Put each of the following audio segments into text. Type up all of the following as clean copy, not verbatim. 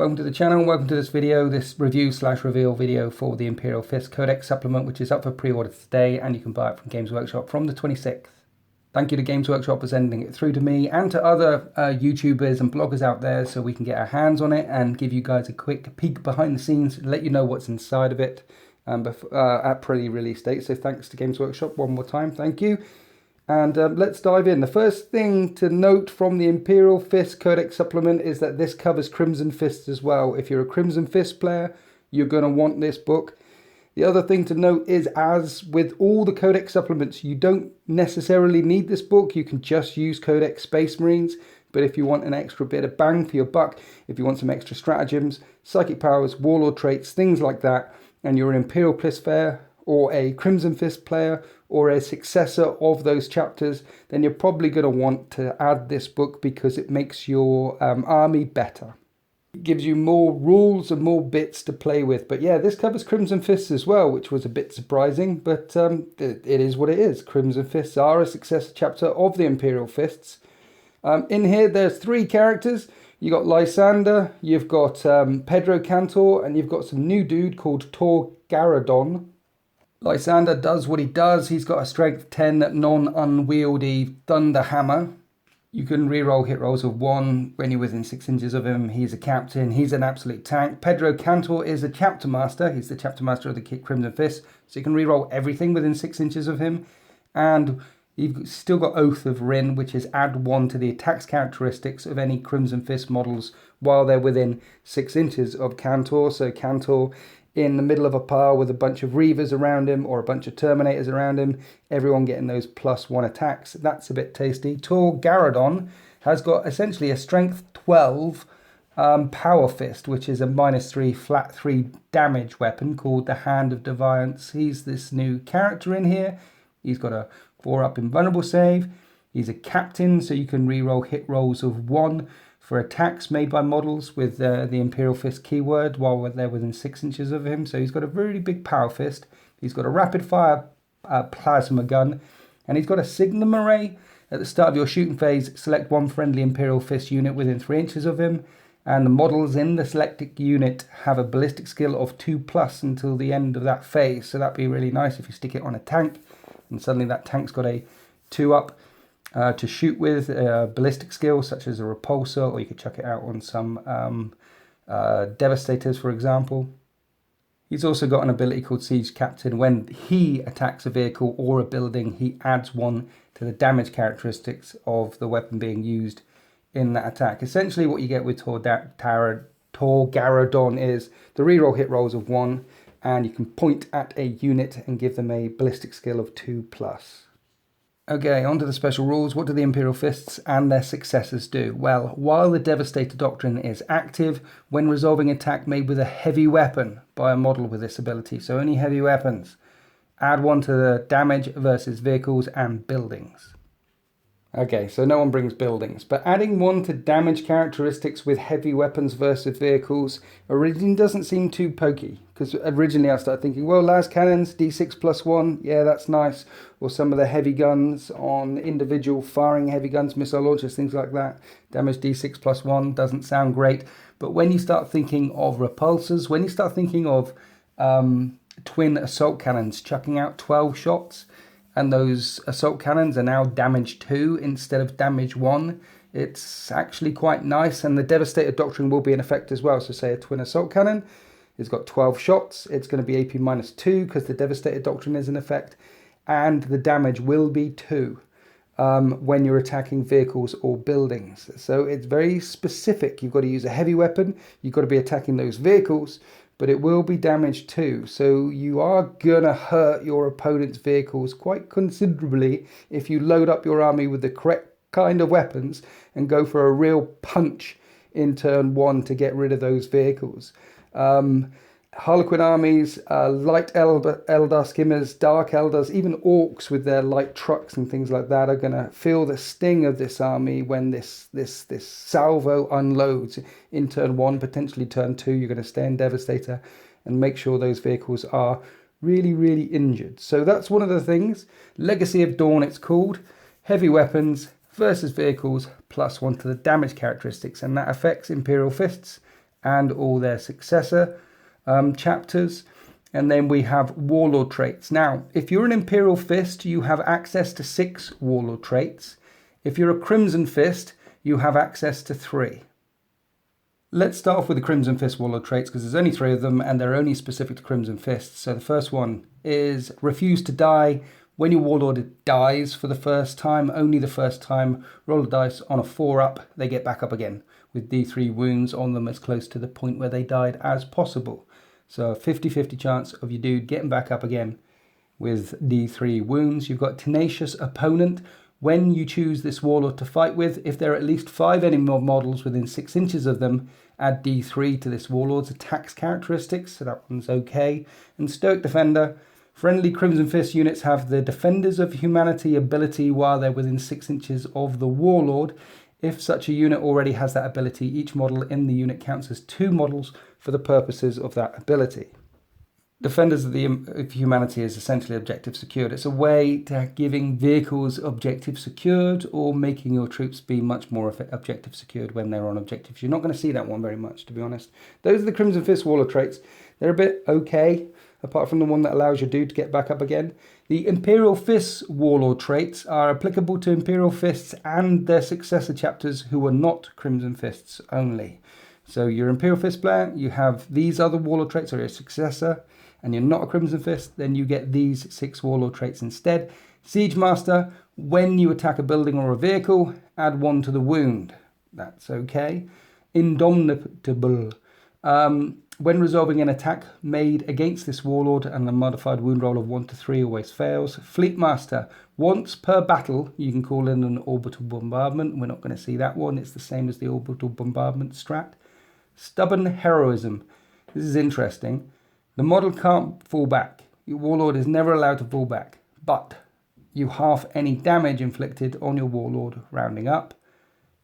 Welcome to the channel, welcome to this video, this review/reveal video for the Imperial Fists Codex Supplement, which is up for pre-order today, and you can buy it from Games Workshop from the 26th. Thank you to Games Workshop for sending it through to me and to other YouTubers and bloggers out there so we can get our hands on it and give you guys a quick peek behind the scenes, let you know what's inside of it at pre-release date. So thanks to Games Workshop one more time, thank you. And let's dive in. The first thing to note from the Imperial Fists Codex Supplement is that this covers Crimson Fists as well. If you're a Crimson Fist player, you're going to want this book. The other thing to note is, as with all the Codex Supplements, you don't necessarily need this book. You can just use Codex Space Marines. But if you want an extra bit of bang for your buck, if you want some extra stratagems, psychic powers, warlord traits, things like that, and you're an Imperial Fist player or a Crimson Fist player or a successor of those chapters, then you're probably going to want to add this book because it makes your army better. It gives you more rules and more bits to play with. But yeah, this covers Crimson Fists as well, which was a bit surprising, but it is what it is. Crimson Fists are a successor chapter of the Imperial Fists. In here, there's 3 characters. You got Lysander, you've got Pedro Cantor, and you've got some new dude called Tor Garadon. Lysander does what he does. He's got a strength 10 non-unwieldy thunder hammer. You can reroll hit rolls of 1 when you're within 6 inches of him. He's a captain. He's an absolute tank. Pedro Cantor is a chapter master. He's the chapter master of the Crimson Fist. So you can reroll everything within 6 inches of him. And you've still got Oath of Rin, which is add 1 to the attacks characteristics of any Crimson Fist models while they're within 6 inches of Cantor. So Cantor in the middle of a pile with a bunch of Reavers around him or a bunch of Terminators around him, everyone getting those +1 attacks. That's a bit tasty. Tor Garadon has got essentially a strength 12 power fist, which is a -3 flat 3 damage weapon called the Hand of Defiance. He's this new character in here. He's got a 4-up invulnerable save. He's a captain, so you can reroll hit rolls of 1 for attacks made by models with the Imperial Fist keyword while they're within 6 inches of him. So he's got a really big power fist. He's got a rapid fire plasma gun, and he's got a signum array. At the start of your shooting phase, select 1 friendly Imperial Fist unit within 3 inches of him, and the models in the selected unit have a ballistic skill of 2+ until the end of that phase. So that'd be really nice if you stick it on a tank, and suddenly that tank's got a 2-up. To shoot with a ballistic skill such as a repulsor, or you could chuck it out on some devastators, for example. He's also got an ability called Siege Captain. When he attacks a vehicle or a building, he adds 1 to the damage characteristics of the weapon being used in that attack. Essentially what you get with Tor Garadon is the reroll hit rolls of 1, and you can point at a unit and give them a ballistic skill of 2+. Okay, on to the special rules. What do the Imperial Fists and their successors do? Well, while the Devastator Doctrine is active, when resolving attack made with a heavy weapon by a model with this ability, so only heavy weapons, add 1 to the damage versus vehicles and buildings. Okay, so no one brings buildings, but adding 1 to damage characteristics with heavy weapons versus vehicles originally doesn't seem too pokey, because originally I started thinking, well, las cannons, d6+1, yeah, that's nice, or some of the heavy guns on individual firing heavy guns, missile launchers, things like that, damage d6+1 doesn't sound great. But when you start thinking of repulsors, when you start thinking of twin assault cannons chucking out 12 shots, and those assault cannons are now damage 2 instead of damage 1. It's actually quite nice, and the Devastator Doctrine will be in effect as well. So say a twin assault cannon, it's got 12 shots, it's going to be AP -2 because the Devastator Doctrine is in effect, and the damage will be 2 when you're attacking vehicles or buildings. So it's very specific. You've got to use a heavy weapon, you've got to be attacking those vehicles, but it will be damage 2. So you are going to hurt your opponent's vehicles quite considerably if you load up your army with the correct kind of weapons and go for a real punch in turn 1 to get rid of those vehicles. Harlequin armies, light Eldar skimmers, dark Eldars, even orcs with their light trucks and things like that are going to feel the sting of this army when this salvo unloads in turn 1, potentially turn 2. You're going to stay in Devastator and make sure those vehicles are really, really injured. So that's one of the things. Legacy of Dawn, it's called. Heavy weapons versus vehicles +1 to the damage characteristics, and that affects Imperial Fists and all their successor chapters. And then we have Warlord traits. Now, if you're an Imperial Fist, you have access to 6 Warlord traits. If you're a Crimson Fist, you have access to 3. Let's start off with the Crimson Fist Warlord traits because there's only 3 of them and they're only specific to Crimson Fists. So the first one is Refuse to Die. When your Warlord dies for the first time, only the first time, roll a dice on a 4-up, they get back up again with D3 wounds on them as close to the point where they died as possible. So a 50-50 chance of your dude getting back up again with D3 wounds. You've got Tenacious Opponent. When you choose this Warlord to fight with, if there are at least 5 enemy models within 6 inches of them, add D3 to this Warlord's attacks characteristics, so that one's okay. And Stoic Defender. Friendly Crimson Fist units have the Defenders of Humanity ability while they're within 6 inches of the Warlord. If such a unit already has that ability, each model in the unit counts as 2 models for the purposes of that ability. Defenders of Humanity is essentially objective secured. It's a way to giving vehicles objective secured or making your troops be much more objective secured when they're on objectives. You're not going to see that one very much, to be honest. Those are the Crimson Fist Warlord traits. They're a bit okay, apart from the one that allows your dude to get back up again. The Imperial Fists Warlord traits are applicable to Imperial Fists and their successor chapters who are not Crimson Fists only. So your Imperial Fist player, you have these other Warlord traits or your successor, and you're not a Crimson Fist, then you get these 6 Warlord traits instead. Siege Master, when you attack a building or a vehicle, add 1 to the wound. That's okay. Indomitable. When resolving an attack made against this Warlord and a modified wound roll of 1 to 3 always fails. Fleet Master, once per battle, you can call in an orbital bombardment. We're not going to see that one. It's the same as the orbital bombardment strat. Stubborn Heroism. This is interesting. The model can't fall back. Your Warlord is never allowed to fall back, but you half any damage inflicted on your Warlord, rounding up.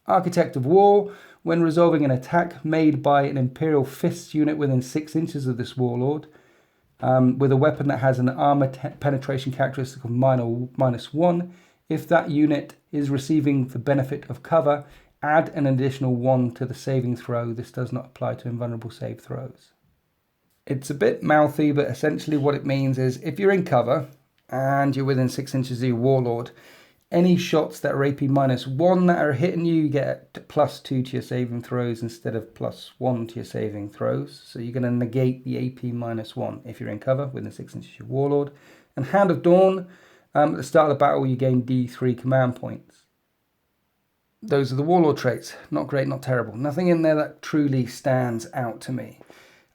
Architect of War. When resolving an attack made by an Imperial Fists unit within 6 inches of this Warlord, with a weapon that has an armor penetration characteristic of -1, if that unit is receiving the benefit of cover, add an additional 1 to the saving throw. This does not apply to invulnerable save throws. It's a bit mouthy, but essentially what it means is if you're in cover and you're within 6 inches of your Warlord, any shots that are AP -1 that are hitting you, you get +2 to your saving throws instead of +1 to your saving throws. So you're going to negate the AP -1 if you're in cover within 6 inches of your Warlord. And Hand of Dawn, at the start of the battle, you gain D3 command points. Those are the Warlord traits. Not great, not terrible. Nothing in there that truly stands out to me.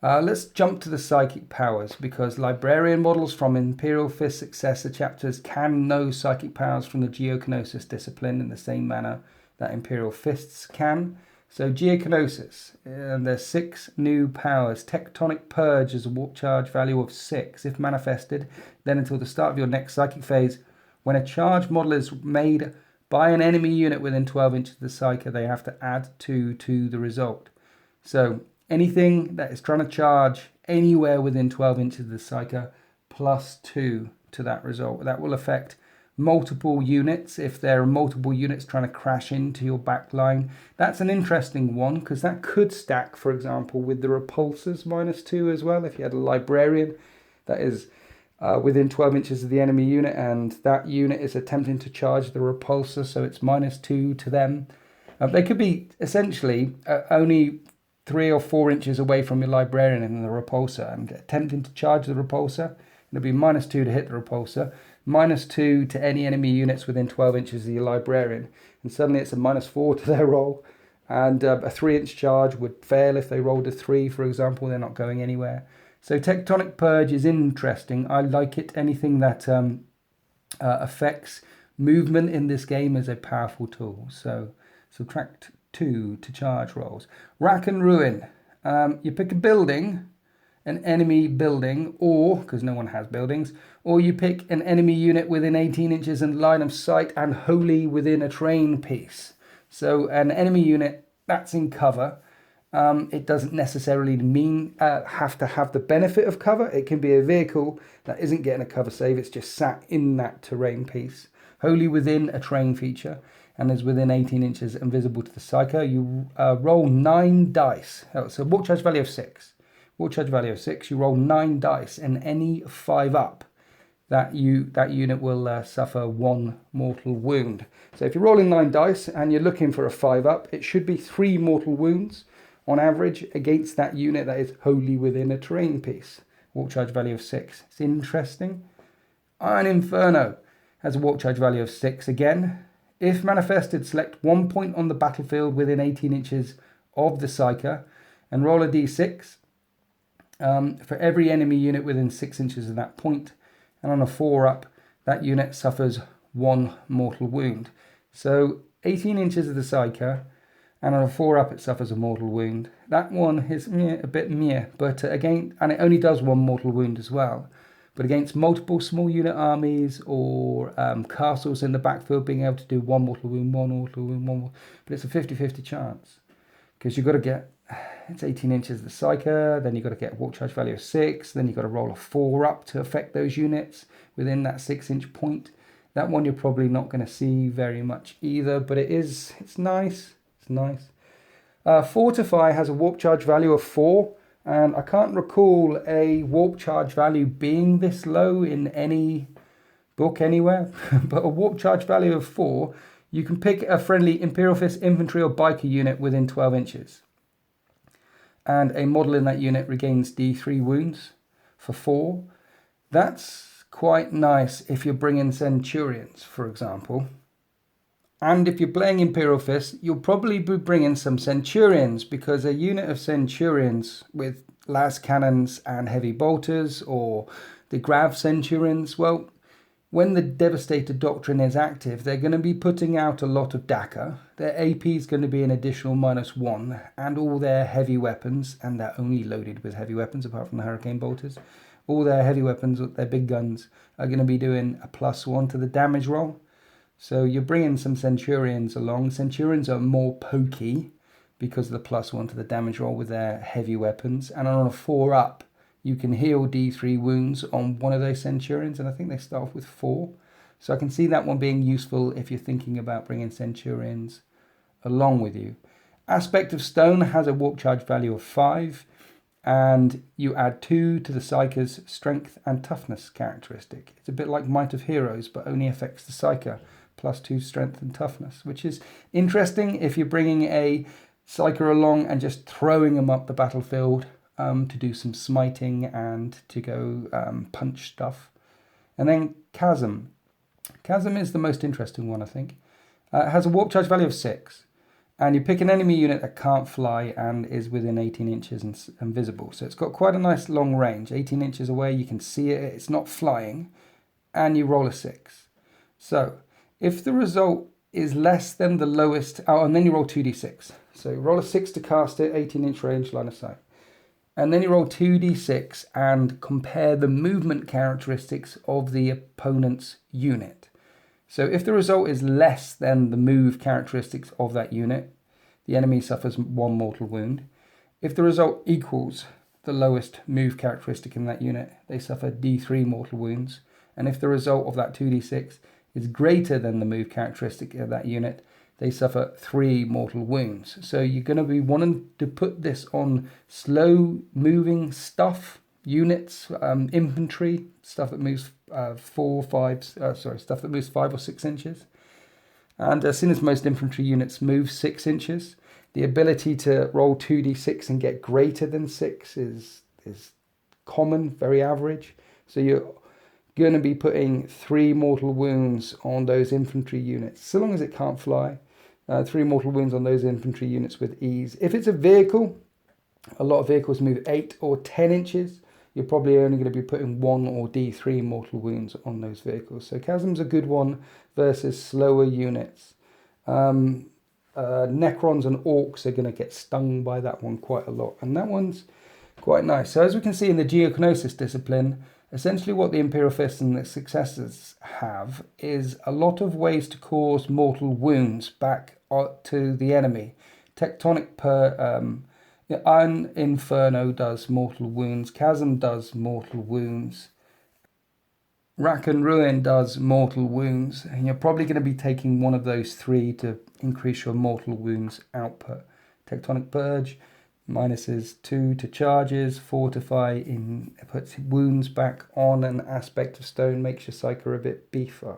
Let's jump to the psychic powers, because Librarian models from Imperial Fist successor chapters can know psychic powers from the Geoknosis discipline in the same manner that Imperial Fists can. So Geoknosis, and there's 6 new powers. Tectonic Purge is a warp charge value of 6. If manifested, then until the start of your next psychic phase, when a charge model is made by an enemy unit within 12 inches of the psyker, they have to add 2 to the result. So anything that is trying to charge anywhere within 12 inches of the psyker, +2 to that result. That will affect multiple units. If there are multiple units trying to crash into your back line, that's an interesting one, because that could stack, for example, with the repulsors -2 as well. If you had a Librarian that is within 12 inches of the enemy unit and that unit is attempting to charge the repulsor, so it's -2 to them. They could be essentially only 3 or 4 inches away from your Librarian and the repulsor and attempting to charge the repulsor. It'll be -2 to hit the repulsor, -2 to any enemy units within 12 inches of your Librarian, and suddenly it's a -4 to their roll. And a 3-inch charge would fail if they rolled a 3, for example. They're not going anywhere. So Tectonic Purge is interesting. I like it. Anything that affects movement in this game is a powerful tool. So subtract 2 to charge rolls. Rack and Ruin. You pick a building, an enemy building, or, because no one has buildings, or you pick an enemy unit within 18 inches in line of sight and wholly within a terrain piece. So an enemy unit that's in cover, it doesn't necessarily mean have to have the benefit of cover. It can be a vehicle that isn't getting a cover save. It's just sat in that terrain piece, wholly within a terrain feature. and is within 18 inches and visible to the psyker, you roll 9 dice. So warp charge value of 6. Warp charge value of 6, you roll 9 dice, and any 5 up, that unit will suffer 1 mortal wound. So if you're rolling 9 dice and you're looking for a 5 up, it should be 3 mortal wounds on average against that unit that is wholly within a terrain piece. Warp charge value of 6. It's interesting. Iron Inferno has a warp charge value of 6 again. If manifested, select 1 point on the battlefield within 18 inches of the psyker and roll a d6 for every enemy unit within 6 inches of that point. And on a 4 up, that unit suffers 1 mortal wound. So 18 inches of the psyker, and on a 4 up it suffers a mortal wound. That one is a bit meh, but again, and it only does 1 mortal wound as well. But against multiple small unit armies or castles in the backfield, being able to do 1 mortal wound, 1 mortal wound, 1 mortal, but it's a 50-50 chance. Because you've got to get, it's 18 inches of the psyker, then you've got to get a warp charge value of 6, then you've got to roll a 4 up to affect those units within that 6-inch point. That one you're probably not going to see very much either, but it's nice. It's nice. Fortify has a warp charge value of 4, and I can't recall a warp charge value being this low in any book anywhere, but a warp charge value of 4, you can pick a friendly Imperial Fist infantry or biker unit within 12 inches. And a model in that unit regains D3 wounds for 4. That's quite nice if you're bringing Centurions, for example. And if you're playing Imperial Fists, you'll probably be bringing some Centurions, because a unit of Centurions with las cannons and heavy bolters, or the Grav Centurions, well, when the Devastator Doctrine is active, they're going to be putting out a lot of DACA. Their AP is going to be an additional -1, and all their heavy weapons, and they're only loaded with heavy weapons apart from the Hurricane Bolters, all their heavy weapons, their big guns, are going to be doing a +1 to the damage roll. So you're bringing some Centurions along. Centurions are more pokey because of the +1 to the damage roll with their heavy weapons. And on a 4 up, you can heal D3 wounds on one of those Centurions. And I think they start off with 4. So I can see that one being useful if you're thinking about bringing Centurions along with you. Aspect of Stone has a warp charge value of 5. And you add 2 to the Psyker's strength and toughness characteristic. It's a bit like Might of Heroes, but only affects the Psyker. +2 strength and toughness, which is interesting if you're bringing a Psyker along and just throwing them up the battlefield to do some smiting and to go punch stuff. And then Kasim. Kasim is the most interesting one, I think. It has a warp charge value of 6. And you pick an enemy unit that can't fly and is within 18 inches and visible. So it's got quite a nice long range. 18 inches away, you can see it. It's not flying. And you roll a 6. So if the result is less than the lowest, and then you roll 2d6. So you roll a 6 to cast it, 18-inch range, line of sight. And then you roll 2d6 and compare the movement characteristics of the opponent's unit. So if the result is less than the move characteristics of that unit, the enemy suffers 1 mortal wound. If the result equals the lowest move characteristic in that unit, they suffer D3 mortal wounds. And if the result of that 2d6 is greater than the move characteristic of that unit, they suffer 3 mortal wounds. So you're going to be wanting to put this on slow moving stuff, units, infantry, stuff that moves 5 or 6 inches. And as soon as most infantry units move 6 inches, the ability to roll 2d6 and get greater than 6 is common, very average. So you're going to be putting 3 mortal wounds on those infantry units, so long as it can't fly. 3 mortal wounds on those infantry units with ease. If it's a vehicle, a lot of vehicles move 8 or 10 inches. You're probably only going to be putting 1 or D3 mortal wounds on those vehicles. So Kasim's a good one versus slower units. Necrons and Orcs are going to get stung by that one quite a lot. And that one's quite nice. So as we can see in the Geoknosis discipline, essentially what the Imperial Fists and its successors have is a lot of ways to cause mortal wounds back to the enemy. Iron Inferno does mortal wounds. Kasim does mortal wounds. Rack and Ruin does mortal wounds, and you're probably going to be taking one of those three to increase your mortal wounds output. Tectonic Purge minuses 2 to charges, Fortify it puts wounds back on, and Aspect of Stone makes your Psyker a bit beefer.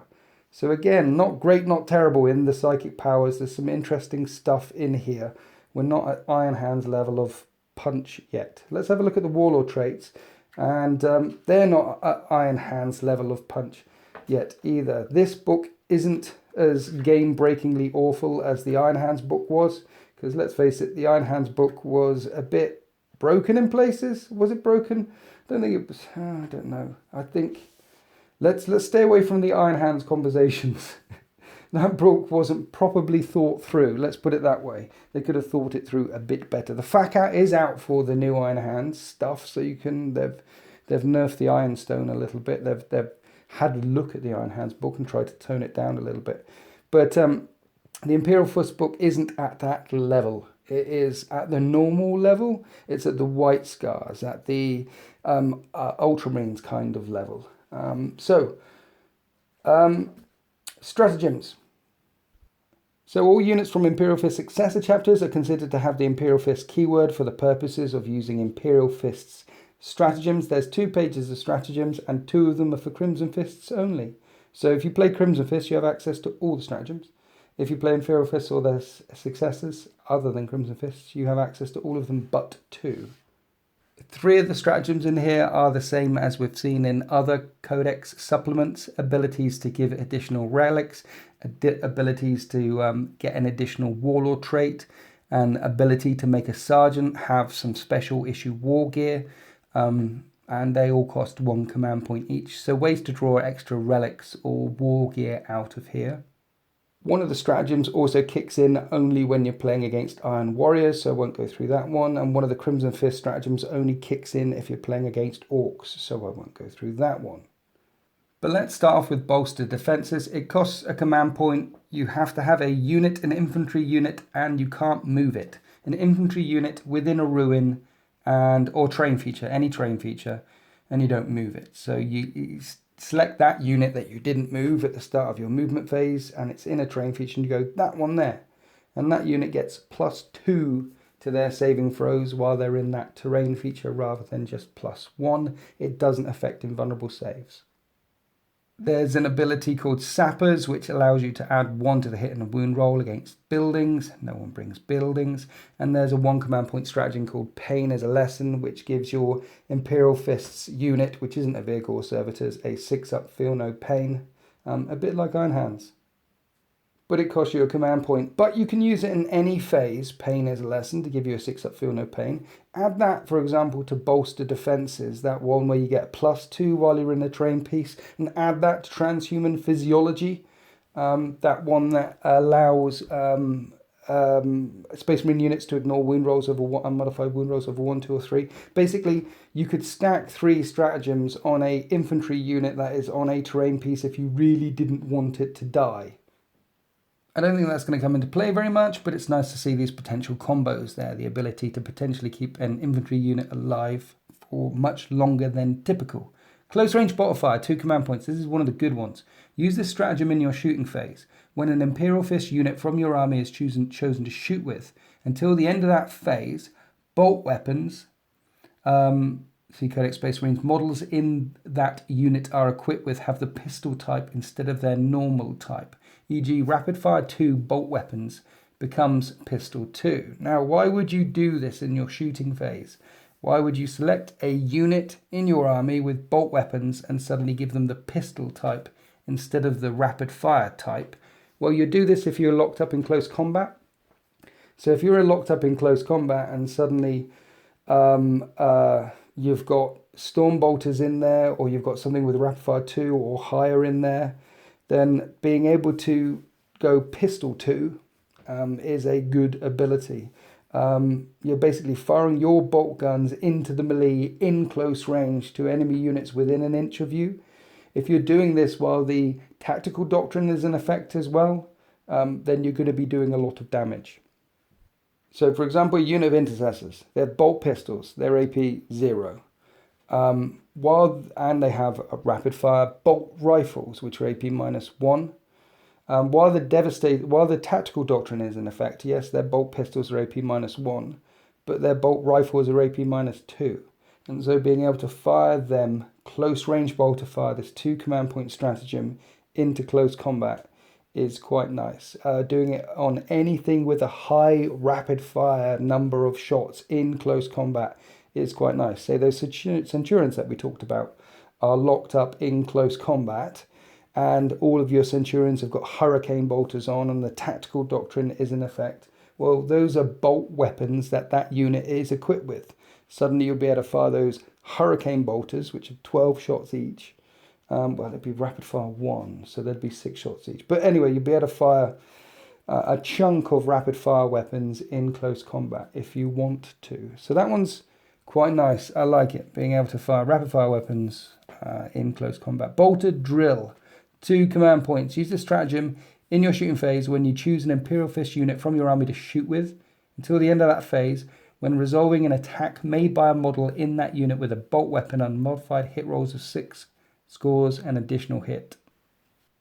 So again, not great, not terrible in the psychic powers. There's some interesting stuff in here. We're not at Iron Hands level of punch yet. Let's have a look at the Warlord traits. And they're not at Iron Hands level of punch yet either. This book isn't as game-breakingly awful as the Iron Hands book was, because let's face it, the Iron Hands book was a bit broken in places. Was it broken? I don't think it was. I don't know. I think let's stay away from the Iron Hands conversations. That book wasn't properly thought through. Let's put it that way. They could have thought it through a bit better. The FAQ is out for the new Iron Hands stuff, so you can. They've nerfed the Iron Stone a little bit. They've had a look at the Iron Hands book and tried to tone it down a little bit. But the Imperial Fists book isn't at that level. It is at the normal level. It's at the White Scars, at the Ultramarines kind of level. Stratagems. So all units from Imperial Fist successor chapters are considered to have the Imperial Fist keyword for the purposes of using Imperial Fists stratagems. There's 2 pages of stratagems, and 2 of them are for Crimson Fists only. So if you play Crimson Fists, you have access to all the stratagems. If you play Imperial Fists or their successors, other than Crimson Fists, you have access to all of them but 2. 3 of the stratagems in here are the same as we've seen in other Codex supplements. Abilities to give additional relics, abilities to get an additional Warlord trait, and ability to make a sergeant have some special issue war gear. And they all cost 1 command point each. So ways to draw extra relics or war gear out of here. One of the stratagems also kicks in only when you're playing against Iron Warriors, so I won't go through that one. And one of the Crimson Fist stratagems only kicks in if you're playing against Orcs, so I won't go through that one. But let's start off with Bolster Defenses. It costs a command point. You have to have a unit, an infantry unit, and you can't move it. An infantry unit within a ruin or terrain feature, any terrain feature, and you don't move it. So you select that unit that you didn't move at the start of your movement phase, and it's in a terrain feature, and you go, that one there. And that unit gets +2 to their saving throws while they're in that terrain feature rather than just +1. It doesn't affect invulnerable saves. There's an ability called Sappers, which allows you to add 1 to the hit and a wound roll against buildings. No one brings buildings. And there's a 1 command point stratagem called Pain as a Lesson, which gives your Imperial Fists unit, which isn't a vehicle or servitors, a 6-up feel no pain. A bit like Iron Hands. But it costs you a command point. But you can use it in any phase, Pain as a Lesson, to give you a 6-up feel no pain. Add that, for example, to Bolster Defenses, that one where you get +2 while you're in a terrain piece, and add that to Transhuman Physiology, that one that allows Space Marine units to ignore wound rolls over unmodified wound rolls over 1, 2, or 3. Basically, you could stack 3 stratagems on a infantry unit that is on a terrain piece if you really didn't want it to die. I don't think that's going to come into play very much, but it's nice to see these potential combos there. The ability to potentially keep an infantry unit alive for much longer than typical. Close range bottle fire, 2 command points. This is one of the good ones. Use this stratagem in your shooting phase. When an Imperial Fist unit from your army is chosen to shoot with, until the end of that phase, bolt weapons, see Codex Space Marines, models in that unit are equipped with have the pistol type instead of their normal type. E.g. Rapid Fire 2 bolt weapons becomes Pistol 2. Now, why would you do this in your shooting phase? Why would you select a unit in your army with bolt weapons and suddenly give them the pistol type instead of the rapid fire type? Well, you do this if you're locked up in close combat. So if you're locked up in close combat and suddenly you've got Storm Bolters in there, or you've got something with Rapid Fire 2 or higher in there, then being able to go Pistol 2 is a good ability. You're basically firing your bolt guns into the melee in close range to enemy units within an inch of you. If you're doing this while the tactical doctrine is in effect as well, then you're going to be doing a lot of damage. So, for example, a unit of intercessors, they're bolt pistols, they're AP 0. And they have a rapid fire bolt rifles, which are AP -1. While the tactical doctrine is in effect, yes, their bolt pistols are AP -1, but their bolt rifles are AP -2. And so being able to fire them close range bolter fire, this 2 command point stratagem into close combat is quite nice. Doing it on anything with a high rapid fire number of shots in close combat is quite nice. Say those centurions that we talked about are locked up in close combat, and all of your centurions have got hurricane bolters on, and the tactical doctrine is in effect. Well, those are bolt weapons that unit is equipped with. Suddenly you'll be able to fire those hurricane bolters, which are 12 shots each. Well, it'd be rapid fire 1, so there'd be 6 shots each. But anyway, you'd be able to fire a chunk of rapid fire weapons in close combat if you want to. So that one's quite nice. I like it, being able to fire rapid fire weapons in close combat. Bolted drill, 2 command points. Use the stratagem in your shooting phase when you choose an Imperial Fist unit from your army to shoot with. Until the end of that phase, when resolving an attack made by a model in that unit with a bolt weapon and modified hit rolls of 6, scores an additional hit.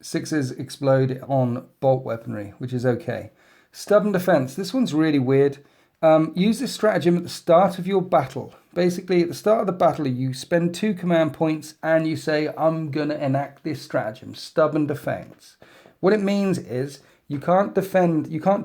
6s explode on bolt weaponry, which is okay. Stubborn defense. This one's really weird. Use this stratagem at the start of your battle. Basically, at the start of the battle, you spend 2 command points and you say, I'm going to enact this stratagem, stubborn defense. What it means is you can't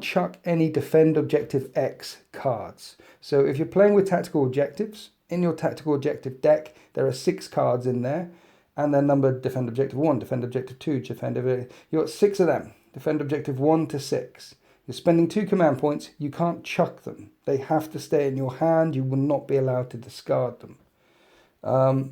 chuck any defend objective X cards. So if you're playing with tactical objectives, in your tactical objective deck, there are 6 cards in there, and they're numbered defend objective 1, defend objective 2, you've got 6 of them, defend objective 1 to 6. You're spending 2 command points, you can't chuck them. They have to stay in your hand, you will not be allowed to discard them.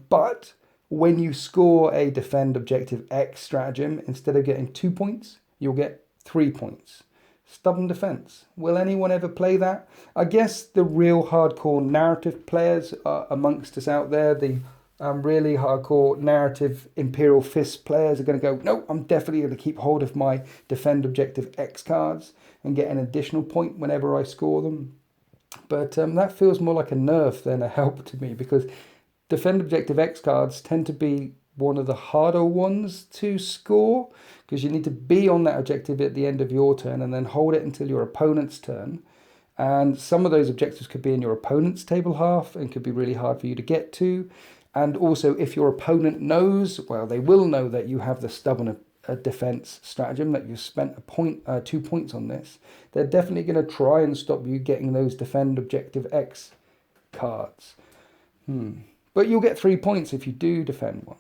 But when you score a defend objective X stratagem, instead of getting 2 points, you'll get 3 points. Stubborn defense. Will anyone ever play that? I guess the real hardcore narrative players amongst us out there, the really hardcore narrative Imperial Fist players are going to go, no, I'm definitely going to keep hold of my defend objective X cards and get an additional point whenever I score them. But that feels more like a nerf than a help to me, because defend objective X cards tend to be one of the harder ones to score, because you need to be on that objective at the end of your turn and then hold it until your opponent's turn. And some of those objectives could be in your opponent's table half and could be really hard for you to get to. And also, if your opponent knows, well, they will know that you have the stubborn defense stratagem, that you've spent 2 points on this, they're definitely going to try and stop you getting those defend objective X cards. But you'll get 3 points if you do defend one.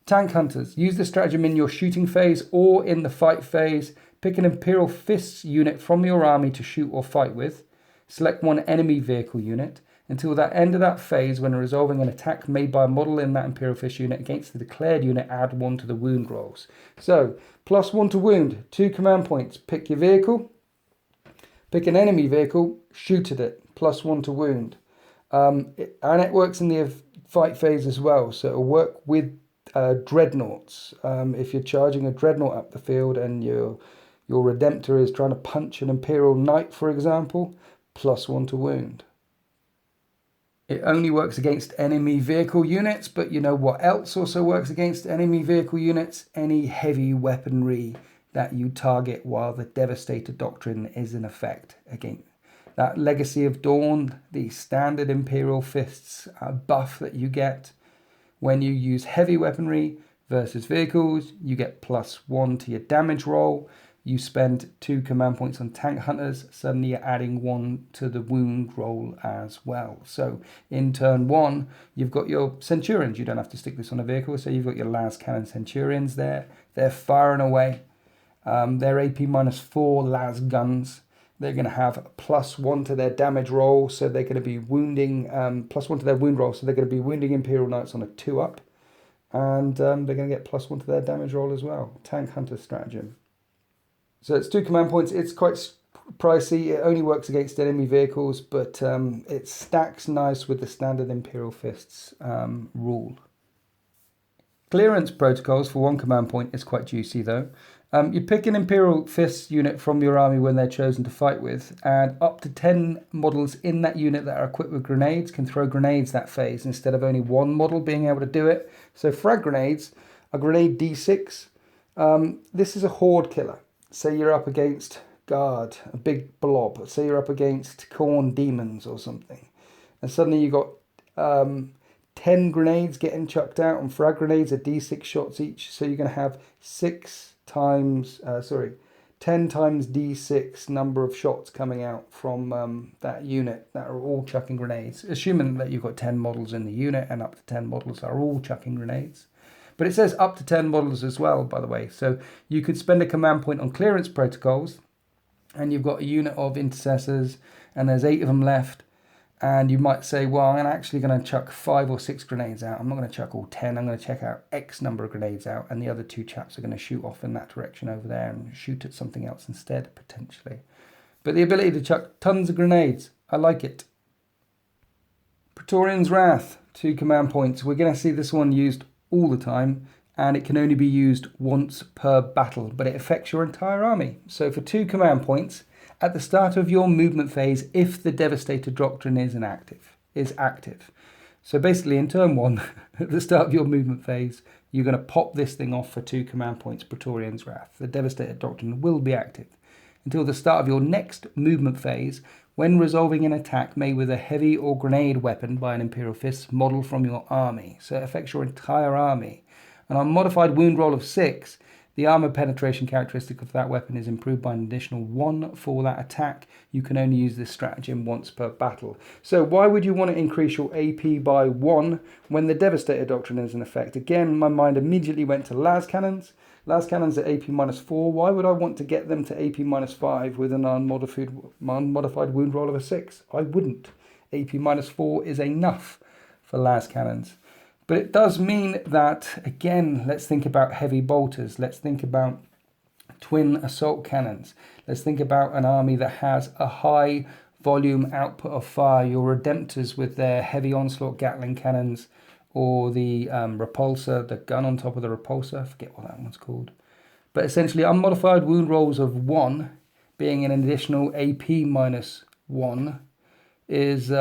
Tank Hunters. Use the stratagem in your shooting phase or in the fight phase. Pick an Imperial Fists unit from your army to shoot or fight with. Select one enemy vehicle unit. Until the end of that phase, when resolving an attack made by a model in that Imperial Fist unit against the declared unit, add 1 to the wound rolls. So, +1 to wound, 2 command points. Pick your vehicle, pick an enemy vehicle, shoot at it, +1 to wound. And it works in the fight phase as well, so it'll work with dreadnoughts. If you're charging a dreadnought up the field and your Redemptor is trying to punch an Imperial Knight, for example, +1 to wound. It only works against enemy vehicle units, but you know what else also works against enemy vehicle units? Any heavy weaponry that you target while the Devastator Doctrine is in effect. Again, that Legacy of Dawn, the standard Imperial Fists buff that you get when you use heavy weaponry versus vehicles, you get +1 to your damage roll. You spend 2 command points on Tank Hunters, suddenly you're adding 1 to the wound roll as well. So in turn 1, you've got your Centurions. You don't have to stick this on a vehicle, so you've got your Las Cannon Centurions there. They're firing away. They're AP -4 Las guns. They're going to have +1 to their damage roll, so they're going to be wounding, +1 to their wound roll, so they're going to be wounding Imperial Knights on a 2-up. And they're going to get +1 to their damage roll as well. Tank Hunter stratagem. So it's 2 command points. It's quite pricey. It only works against enemy vehicles, but it stacks nice with the standard Imperial Fists rule. Clearance protocols for 1 command point is quite juicy though. You pick an Imperial Fists unit from your army when they're chosen to fight with, and up to 10 models in that unit that are equipped with grenades can throw grenades that phase instead of only one model being able to do it. So Frag Grenades, a grenade D6. This is a horde killer. Say you're up against Guard, a big blob. Say you're up against Khorne demons or something. And suddenly you got 10 grenades getting chucked out, and Frag Grenades are D6 shots each. So you're going to have 10 times D6 number of shots coming out from that unit that are all chucking grenades, assuming that you've got 10 models in the unit and up to 10 models are all chucking grenades. But it says up to 10 models as well, by the way. So you could spend a command point on clearance protocols, and you've got a unit of intercessors, and there's 8 of them left. And you might say, well, I'm actually going to chuck 5 or 6 grenades out. I'm not going to chuck all 10. I'm going to check out X number of grenades out. And the other 2 chaps are going to shoot off in that direction over there and shoot at something else instead, potentially. But the ability to chuck tons of grenades, I like it. Praetorian's Wrath, 2 command points. We're going to see this one used all the time. And it can only be used once per battle. But it affects your entire army. So for 2 command points, at the start of your movement phase, if the Devastator Doctrine is active. So basically in turn 1, at the start of your movement phase, you're going to pop this thing off for 2 command points, Praetorian's Wrath. The Devastator Doctrine will be active until the start of your next movement phase, when resolving an attack made with a heavy or grenade weapon by an Imperial Fists model from your army. So it affects your entire army. And on modified wound roll of 6, the armor penetration characteristic of that weapon is improved by an additional 1 for that attack. You can only use this stratagem once per battle. So why would you want to increase your AP by 1 when the Devastator Doctrine is in effect? Again, my mind immediately went to las cannons. Las cannons at AP -4. Why would I want to get them to AP -5 with an unmodified wound roll of a 6? I wouldn't. AP -4 is enough for las cannons. But it does mean that, again, let's think about heavy bolters. Let's think about twin assault cannons. Let's think about an army that has a high volume output of fire. Your Redemptors with their heavy onslaught Gatling cannons, or the repulsor, the gun on top of the repulsor. I forget what that one's called. But essentially, unmodified wound rolls of 1 being an additional AP -1 is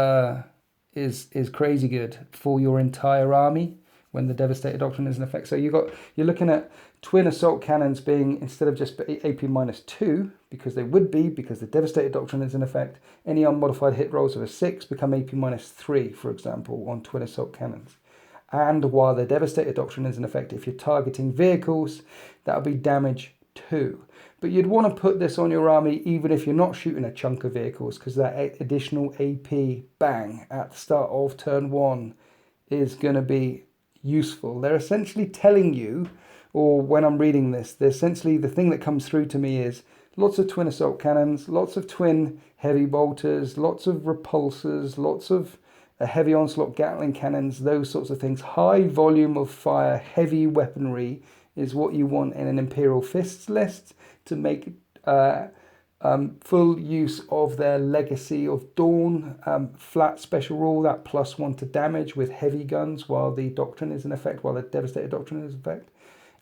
crazy good for your entire army when the Devastator Doctrine is in effect. So you're looking at twin assault cannons being, instead of just AP -2, because they would be, because the Devastator Doctrine is in effect, any unmodified hit rolls of a 6 become AP -3, for example, on twin assault cannons. And while the Devastator Doctrine is in effect, if you're targeting vehicles, that'll be damage 2. But you'd want to put this on your army even if you're not shooting a chunk of vehicles, because that additional AP bang at the start of turn 1 is going to be useful. They're essentially telling you, or when I'm reading this, the thing that comes through to me is lots of twin assault cannons, lots of twin heavy bolters, lots of repulsors, lots of heavy onslaught Gatling cannons, those sorts of things. High volume of fire, heavy weaponry is what you want in an Imperial Fists list to make full use of their Legacy of Dawn flat special rule, that +1 to damage with heavy guns while the Doctrine is in effect, while the Devastator Doctrine is in effect.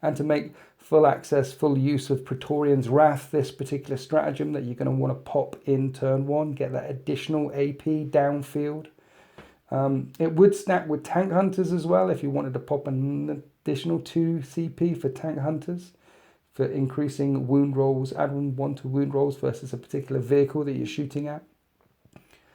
And to make full access, full use of Praetorian's Wrath, this particular stratagem that you're going to want to pop in turn 1, get that additional AP downfield. It would stack with Tank Hunters as well if you wanted to pop an additional 2 CP for Tank Hunters for increasing wound rolls, add 1 to wound rolls versus a particular vehicle that you're shooting at.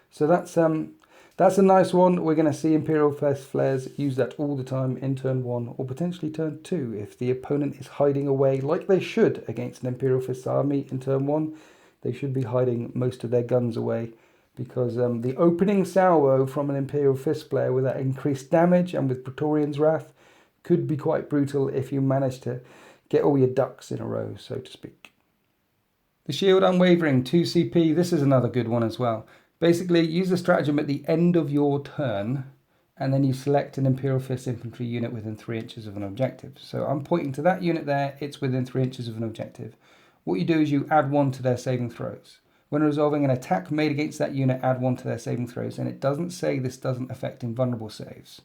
So that's a nice one. We're going to see Imperial Fist Flares use that all the time in turn 1 or potentially turn 2 if the opponent is hiding away like they should against an Imperial Fist army in turn 1. They should be hiding most of their guns away, because the opening salvo from an Imperial Fist player with that increased damage and with Praetorian's Wrath could be quite brutal if you manage to get all your ducks in a row, so to speak. The Shield Unwavering, 2 CP, this is another good one as well. Basically, use the stratagem at the end of your turn, and then you select an Imperial Fist infantry unit within 3 inches of an objective. So I'm pointing to that unit there, it's within 3 inches of an objective. What you do is you add 1 to their saving throws. When resolving an attack made against that unit, add 1 to their saving throws, and it doesn't say this doesn't affect invulnerable saves.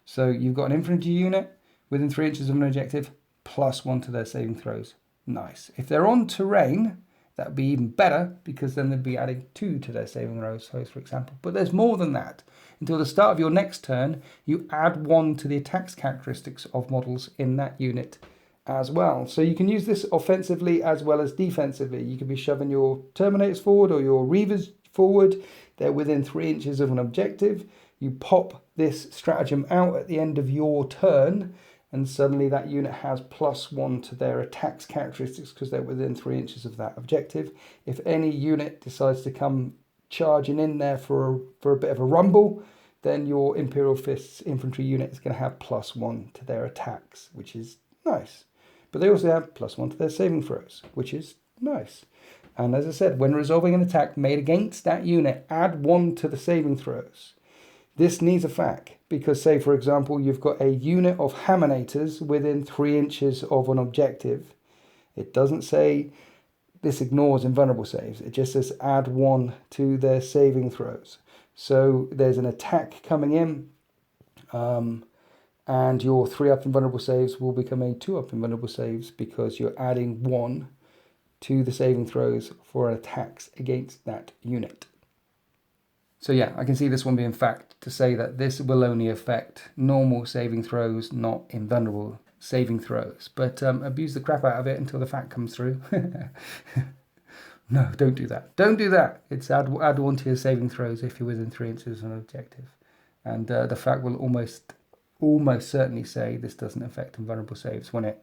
So you've got an infantry unit within 3 inches of an objective, +1 to their saving throws. nice. If they're on terrain, that would be even better, because then they'd be adding 2 to their saving throws, for example. But there's more than that. Until the start of your next turn, you add 1 to the attacks characteristics of models in that unit as well. So you can use this offensively as well as defensively. You could be shoving your Terminators forward or your Reavers forward. They're within 3 inches of an objective. You pop this stratagem out at the end of your turn, and suddenly that unit has +1 to their attacks characteristics because they're within 3 inches of that objective. If any unit decides to come charging in there for a bit of a rumble, then your Imperial Fists infantry unit is going to have +1 to their attacks, which is nice. But they also have +1 to their saving throws, which is nice. And as I said, when resolving an attack made against that unit, add 1 to the saving throws. This needs a FAQ, because say, for example, you've got a unit of Hammonators within 3 inches of an objective. It doesn't say, this ignores invulnerable saves. It just says add 1 to their saving throws. So there's an attack coming in, and your 3-up invulnerable saves will become a 2-up invulnerable saves because you're adding 1 to the saving throws for attacks against that unit. So yeah, I can see this one being fact to say that this will only affect normal saving throws, not invulnerable saving throws. But abuse the crap out of it until the fact comes through. No, don't do that. Don't do that. It's add 1 to your saving throws if you're within 3 inches of an objective. And the fact will almost certainly say this doesn't affect invulnerable saves when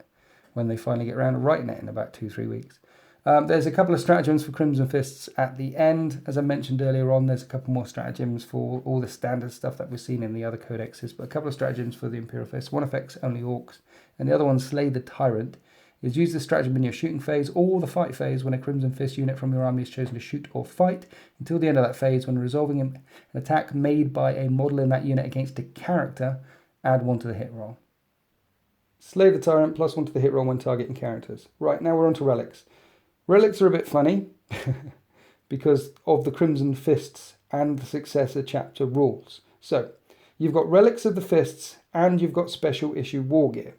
they finally get around to writing it in about 2-3 weeks. There's a couple of stratagems for Crimson Fists at the end. As I mentioned earlier on, there's a couple more stratagems for all the standard stuff that we've seen in the other codexes, but a couple of stratagems for the Imperial Fists. One affects only Orcs, and the other one, Slay the Tyrant, is use the stratagem in your shooting phase or the fight phase when a Crimson Fist unit from your army is chosen to shoot or fight until the end of that phase. When resolving an attack made by a model in that unit against a character, add 1 to the hit roll. Slay the Tyrant, +1 to the hit roll when targeting characters. Right, now we're on to Relics. Relics are a bit funny because of the Crimson Fists and the Successor Chapter rules. So, you've got Relics of the Fists and you've got Special Issue War Gear.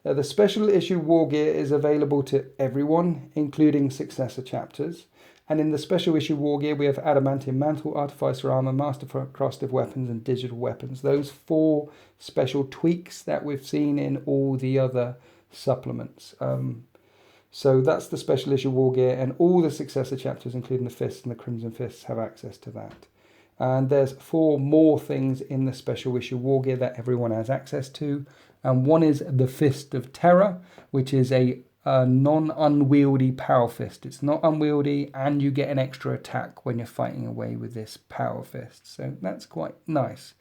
The Special Issue War Gear is available to everyone, including Successor Chapters. And in the Special Issue War Gear, we have Adamantium Mantle, Artificer Armor, Mastercrafted Weapons, and Digital Weapons. Those 4 special tweaks that we've seen in all the other supplements. So that's the Special Issue War Gear, and all the Successor Chapters, including the Fists and the Crimson Fists, have access to that. And there's 4 more things in the Special Issue War Gear that everyone has access to. And one is the Fist of Terror, which is a non-unwieldy power fist. It's not unwieldy, and you get an extra attack when you're fighting away with this power fist. So that's quite nice.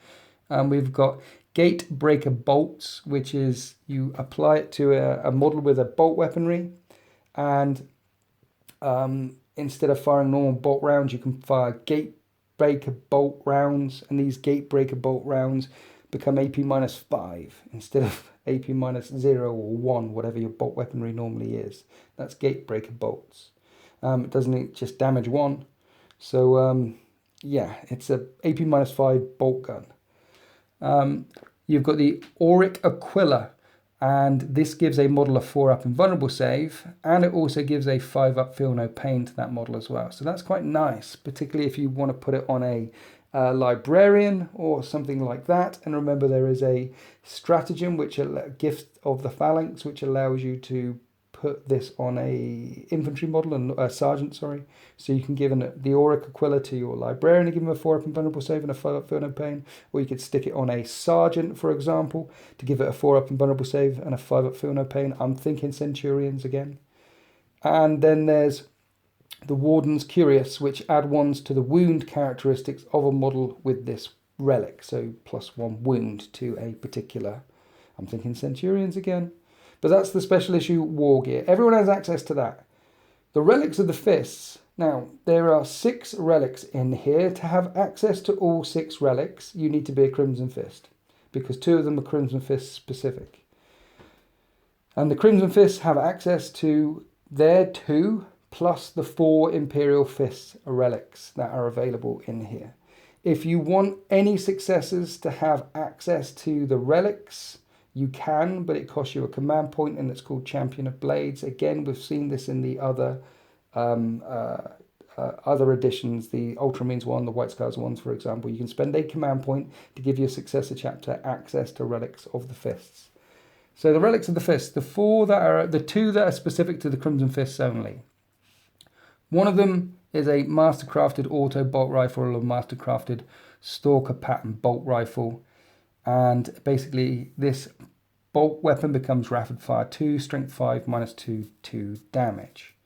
We've got Gate Breaker Bolts, which is you apply it to a model with a bolt weaponry. And instead of firing normal bolt rounds, you can fire Gate Breaker Bolt rounds, and these Gate Breaker Bolt rounds become AP -5 instead of AP -0 or 1, whatever your bolt weaponry normally is. That's Gate Breaker Bolts. It doesn't just damage 1. So yeah, it's a AP -5 bolt gun. You've got the Orac Aquila, and this gives a model a 4-up invulnerable save, and it also gives a 5-up feel no pain to that model as well. So that's quite nice, particularly if you want to put it on a librarian or something like that. And remember, there is a stratagem, which a gift of the phalanx, which allows you to put this on a infantry model, and a sergeant, sorry. So you can give the Orac Aquila to your librarian and give him a 4-up invulnerable save and a 5-up feel no pain, or you could stick it on a sergeant, for example, to give it a 4-up invulnerable save and a 5-up feel no pain. I'm thinking centurions again. And then there's the Warden's Curious, which add 1s to the wound characteristics of a model with this relic. So +1 wound to a particular, I'm thinking centurions again. But that's the Special Issue War Gear. Everyone has access to that. The Relics of the Fists. Now, there are 6 relics in here. To have access to all 6 relics, you need to be a Crimson Fist, because 2 of them are Crimson Fist specific. And the Crimson Fists have access to their 2 plus the 4 Imperial Fists relics that are available in here. If you want any successors to have access to the relics, You can, but it costs you a command point, and it's called Champion of Blades. Again, we've seen this in the other editions, the Ultramarines one, the White Scars ones, for example. You can spend a command point to give your successor chapter access to Relics of the Fists. So the Relics of the Fists, the two that are specific to the Crimson Fists only. One of them is a mastercrafted auto bolt rifle or mastercrafted stalker pattern bolt rifle. And basically this bolt weapon becomes rapid fire 2, strength 5, -2 damage.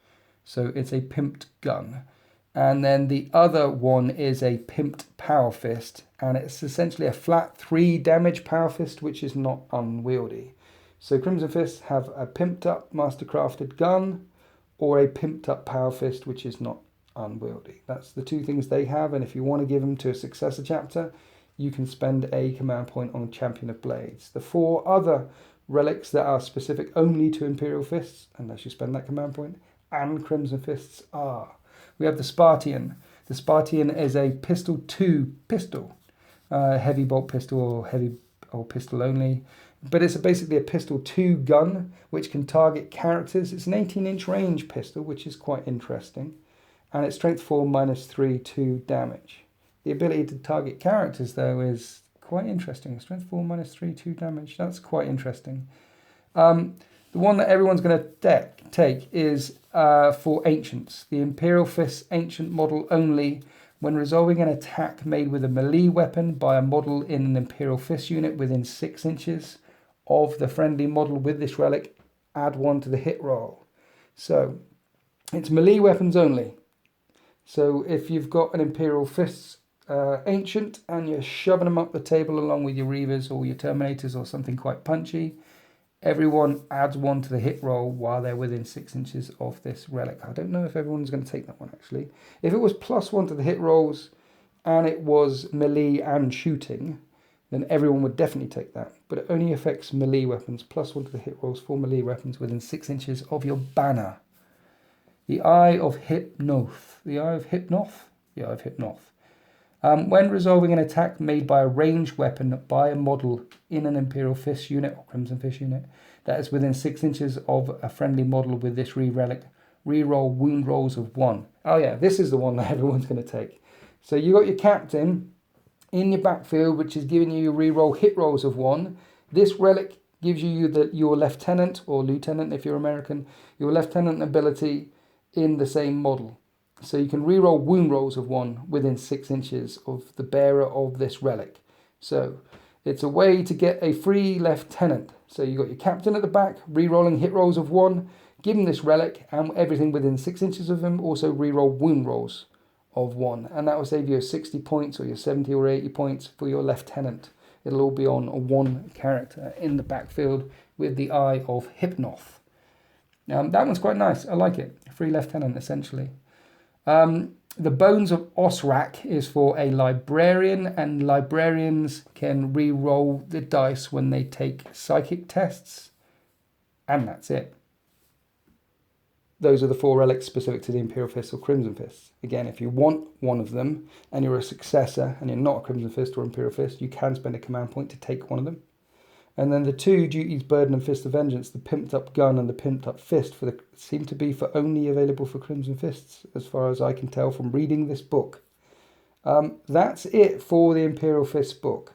So it's a pimped gun. And then the other one is a pimped power fist, and it's essentially a flat 3 damage power fist, which is not unwieldy. So Crimson Fists have a pimped up mastercrafted gun or a pimped up power fist, which is not unwieldy. That's the two things they have, and if you want to give them to a successor chapter, you can spend a command point on Champion of Blades. The 4 other relics that are specific only to Imperial Fists, unless you spend that command point, and Crimson Fists are. We have the Spartian. The Spartian is a pistol 2 pistol, heavy bolt pistol or pistol only. But it's basically a pistol 2 gun, which can target characters. It's an 18-inch range pistol, which is quite interesting. And it's strength 4, -3, 2 damage. The ability to target characters, though, is quite interesting. Strength 4, -3, 2 damage. That's quite interesting. The one that everyone's going to take is for Ancients. The Imperial Fists Ancient model only. When resolving an attack made with a melee weapon by a model in an Imperial Fist unit within 6 inches of the friendly model with this relic, add 1 to the hit roll. So it's melee weapons only. So if you've got an Imperial Fists Ancient and you're shoving them up the table along with your Reavers or your Terminators or something quite punchy, everyone adds 1 to the hit roll while they're within 6 inches of this relic. I don't know if everyone's going to take that one, actually. If it was +1 to the hit rolls and it was melee and shooting, then everyone would definitely take that. But it only affects melee weapons, +1 to the hit rolls for melee weapons within 6 inches of your banner. The Eye of Hypnoth. The Eye of Hypnoth? The Eye of Hypnoth. When resolving an attack made by a ranged weapon by a model in an Imperial Fist unit or Crimson Fist unit that is within 6 inches of a friendly model with this relic, reroll wound rolls of 1. Oh yeah, this is the one that everyone's going to take. So you got your captain in your backfield, which is giving you your reroll hit rolls of 1. This relic gives you your lieutenant or lieutenant if you're American, your lieutenant ability in the same model. So you can reroll wound rolls of 1 within 6 inches of the bearer of this relic. So it's a way to get a free lieutenant. So you got your captain at the back, rerolling hit rolls of 1, give him this relic, and everything within 6 inches of him also reroll wound rolls of 1. And that will save you 60 points or your 70 or 80 points for your lieutenant. It'll all be on 1 character in the backfield with the Eye of Hypnoth. That one's quite nice. I like it. Free lieutenant, essentially. The Bones of Orac is for a librarian, and librarians can re-roll the dice when they take psychic tests, and that's it. Those are the 4 relics specific to the Imperial Fists or Crimson Fists. Again, if you want one of them and you're a successor and you're not a Crimson Fist or Imperial Fist, you can spend a command point to take one of them. And then the 2 duties, Burden and Fist of Vengeance, the pimped up gun and the pimped up fist, seem to be only available for Crimson Fists, as far as I can tell from reading this book. That's it for the Imperial Fist book.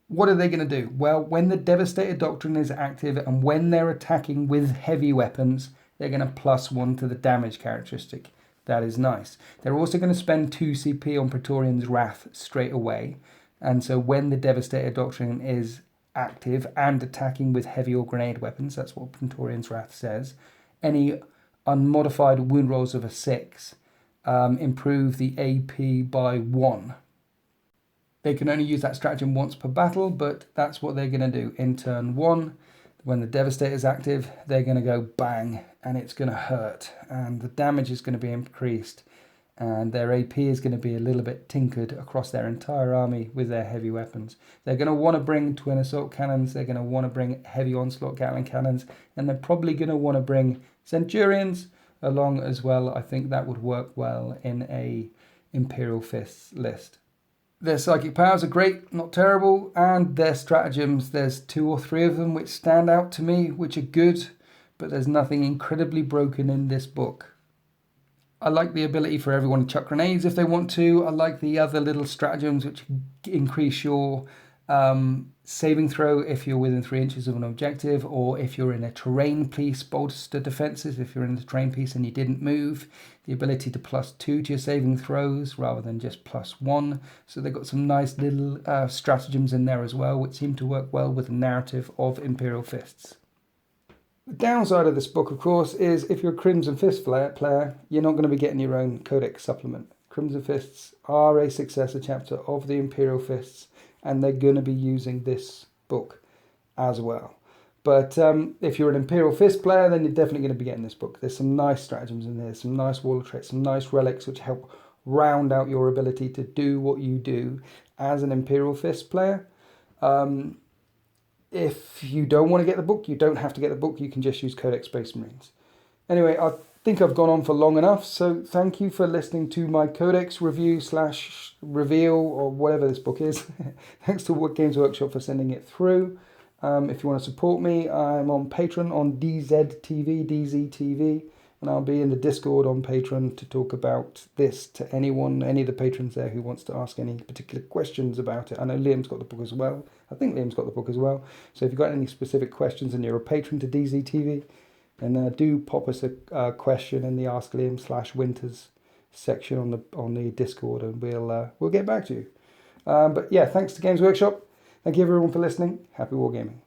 What are they going to do? Well, when the Devastator Doctrine is active and when they're attacking with heavy weapons, they're going to +1 to the damage characteristic. That is nice. They're also going to spend 2 CP on Praetorian's Wrath straight away. And so when the Devastator Doctrine is active and attacking with heavy or grenade weapons, that's what Praetorian's Wrath says, any unmodified wound rolls of a 6 improve the AP by 1. They can only use that stratagem once per battle, but that's what they're going to do. In turn 1, when the Devastator is active, they're going to go bang, and it's going to hurt, and the damage is going to be increased, and their AP is going to be a little bit tinkered across their entire army with their heavy weapons. They're going to want to bring twin assault cannons, they're going to want to bring heavy onslaught Gatling cannons, and they're probably going to want to bring Centurions along as well. I think that would work well in a Imperial Fists list. Their psychic powers are great, not terrible, and their stratagems, there's 2 or 3 of them which stand out to me, which are good, but there's nothing incredibly broken in this book. I like the ability for everyone to chuck grenades if they want to. I like the other little stratagems which increase your saving throw if you're within 3 inches of an objective, or if you're in a terrain piece, bolster defenses, if you're in the terrain piece and you didn't move, the ability to +2 to your saving throws rather than just +1. So they've got some nice little stratagems in there as well, which seem to work well with the narrative of Imperial Fists. The downside of this book, of course, is if you're a Crimson Fist player, you're not going to be getting your own Codex Supplement. Crimson Fists are a successor chapter of the Imperial Fists, and they're going to be using this book as well. But if you're an Imperial Fist player, then you're definitely going to be getting this book. There's some nice stratagems in there, some nice Warlord traits, some nice relics which help round out your ability to do what you do as an Imperial Fist player. If you don't want to get the book, you don't have to get the book. You can just use Codex Space Marines. Anyway, I think I've gone on for long enough. So thank you for listening to my Codex review / reveal, or whatever this book is. Thanks to Games Workshop for sending it through. If you want to support me, I'm on Patreon on DZTV, and I'll be in the Discord on Patreon to talk about this to anyone, any of the patrons there who wants to ask any particular questions about it. I know Liam's got the book as well. I think Liam's got the book as well. So if you've got any specific questions and you're a patron to DZTV, then do pop us a question in the Ask Liam / Winters section on the Discord, and we'll get back to you. But yeah, thanks to Games Workshop. Thank you everyone for listening. Happy wargaming.